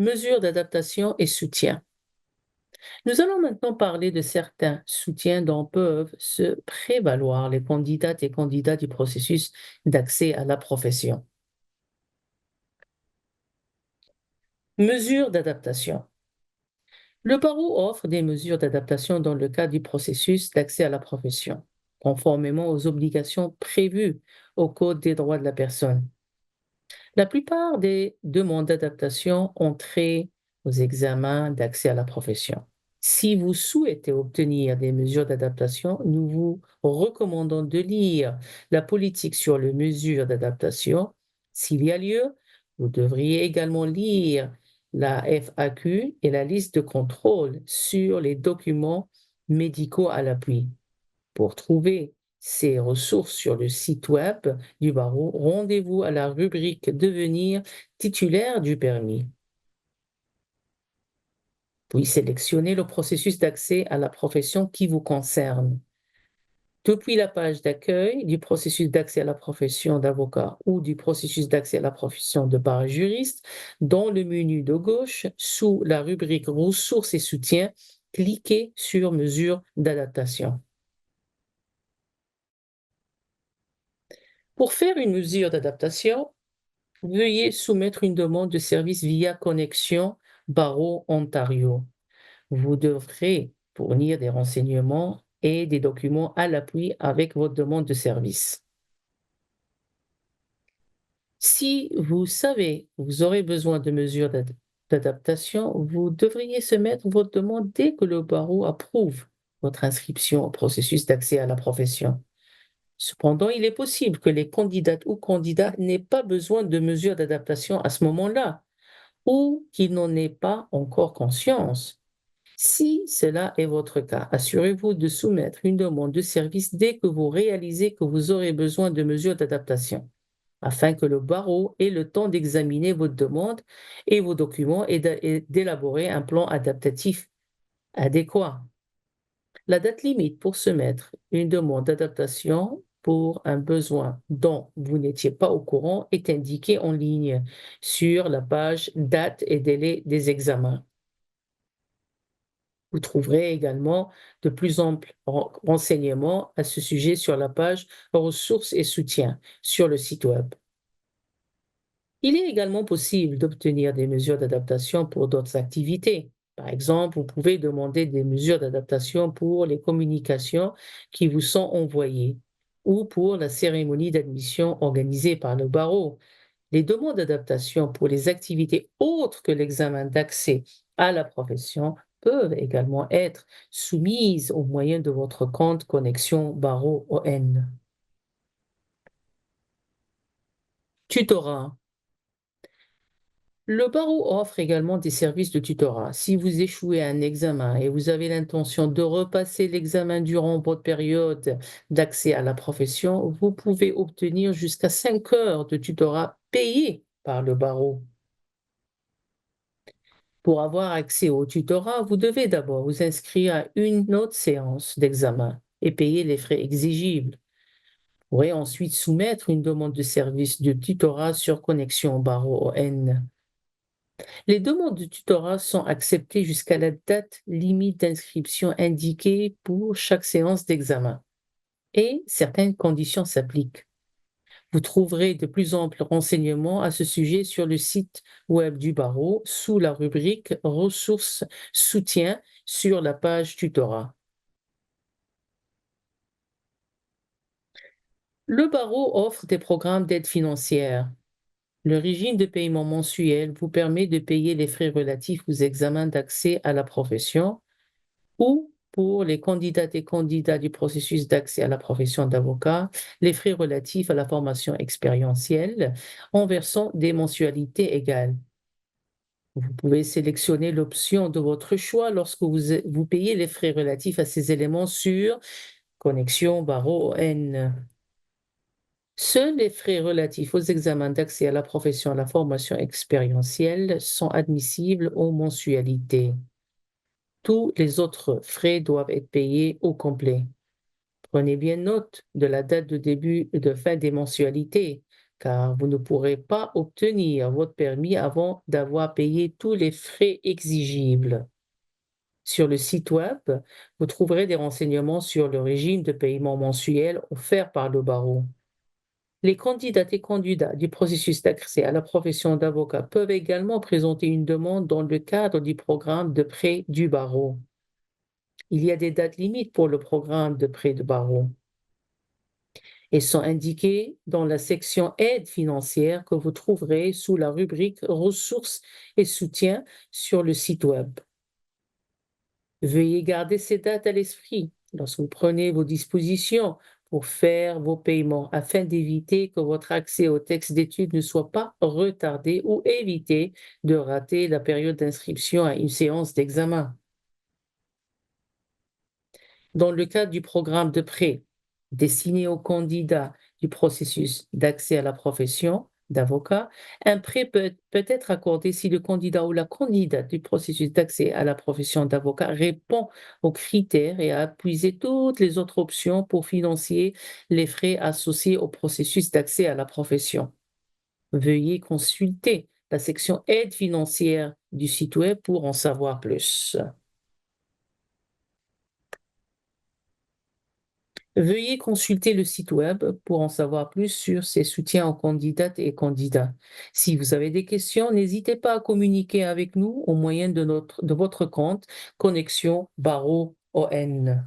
Mesures d'adaptation et soutien. Nous allons maintenant parler de certains soutiens dont peuvent se prévaloir les candidates et candidats du processus d'accès à la profession. Mesures d'adaptation. Le barreau offre des mesures d'adaptation dans le cadre du processus d'accès à la profession, conformément aux obligations prévues au Code des droits de la personne. La plupart des demandes d'adaptation ont trait aux examens d'accès à la profession. Si vous souhaitez obtenir des mesures d'adaptation, nous vous recommandons de lire la politique sur les mesures d'adaptation. S'il y a lieu, vous devriez également lire la FAQ et la liste de contrôle sur les documents médicaux à l'appui. Pour trouver ces ressources sur le site web du barreau, rendez-vous à la rubrique Devenir titulaire du permis. Puis sélectionnez le processus d'accès à la profession qui vous concerne. Depuis la page d'accueil du processus d'accès à la profession d'avocat ou du processus d'accès à la profession de parajuriste, dans le menu de gauche, sous la rubrique Ressources et soutien, cliquez sur Mesures d'adaptation. Pour faire une mesure d'adaptation, veuillez soumettre une demande de service via Connexion Barreau Ontario. Vous devrez fournir des renseignements et des documents à l'appui avec votre demande de service. Si vous savez que vous aurez besoin de mesures d'adaptation, vous devriez soumettre votre demande dès que le barreau approuve votre inscription au processus d'accès à la profession. Cependant, il est possible que les candidates ou candidats n'aient pas besoin de mesures d'adaptation à ce moment-là ou qu'ils n'en aient pas encore conscience. Si cela est votre cas, assurez-vous de soumettre une demande de service dès que vous réalisez que vous aurez besoin de mesures d'adaptation, afin que le barreau ait le temps d'examiner votre demande et vos documents et d'élaborer un plan adaptatif adéquat. La date limite pour soumettre une demande d'adaptation pour un besoin dont vous n'étiez pas au courant est indiquée en ligne sur la page Date et délai des examens. Vous trouverez également de plus amples renseignements à ce sujet sur la page Ressources et soutien sur le site web. Il est également possible d'obtenir des mesures d'adaptation pour d'autres activités. Par exemple, vous pouvez demander des mesures d'adaptation pour les communications qui vous sont envoyées ou pour la cérémonie d'admission organisée par le barreau. Les demandes d'adaptation pour les activités autres que l'examen d'accès à la profession peuvent également être soumises au moyen de votre compte Connexion Barreau ON. Tutorat. Le barreau offre également des services de tutorat. Si vous échouez à un examen et vous avez l'intention de repasser l'examen durant votre période d'accès à la profession, vous pouvez obtenir jusqu'à 5 heures de tutorat payé par le barreau. Pour avoir accès au tutorat, vous devez d'abord vous inscrire à une autre séance d'examen et payer les frais exigibles. Vous pourrez ensuite soumettre une demande de service de tutorat sur Connexion Barreau ON. Les demandes de tutorat sont acceptées jusqu'à la date limite d'inscription indiquée pour chaque séance d'examen et certaines conditions s'appliquent. Vous trouverez de plus amples renseignements à ce sujet sur le site web du barreau sous la rubrique Ressources soutien sur la page tutorat. Le barreau offre des programmes d'aide financière. Le régime de paiement mensuel vous permet de payer les frais relatifs aux examens d'accès à la profession ou pour les candidates et candidats du processus d'accès à la profession d'avocat, les frais relatifs à la formation expérientielle en versant des mensualités égales. Vous pouvez sélectionner l'option de votre choix lorsque vous payez les frais relatifs à ces éléments sur Connexion Barreau N. Seuls les frais relatifs aux examens d'accès à la profession et à la formation expérientielle sont admissibles aux mensualités. Tous les autres frais doivent être payés au complet. Prenez bien note de la date de début et de fin des mensualités. car vous ne pourrez pas obtenir votre permis avant d'avoir payé tous les frais exigibles. Sur le site web, vous trouverez des renseignements sur le régime de paiement mensuel offert par le barreau. Les candidates et candidats du processus d'accès à la profession d'avocat peuvent également présenter une demande dans le cadre du programme de prêt du barreau. Il y a des dates limites pour le programme de prêt de barreau. Elles sont indiquées dans la section aide financière que vous trouverez sous la rubrique ressources et soutien sur le site web. Veuillez garder ces dates à l'esprit lorsque vous prenez vos dispositions pour faire vos paiements afin d'éviter que votre accès au texte d'études ne soit pas retardé ou éviter de rater la période d'inscription à une séance d'examen. Dans le cadre du programme de prêt destiné aux candidats du processus d'accès à la profession d'avocat, un prêt peut être accordé si le candidat ou la candidate du processus d'accès à la profession d'avocat répond aux critères et a épuisé toutes les autres options pour financer les frais associés au processus d'accès à la profession. Veuillez consulter la section aide financière du site web pour en savoir plus. Veuillez consulter le site web pour en savoir plus sur ces soutiens aux candidates et candidats. Si vous avez des questions, n'hésitez pas à communiquer avec nous au moyen de votre compte Connexion Barreau ON.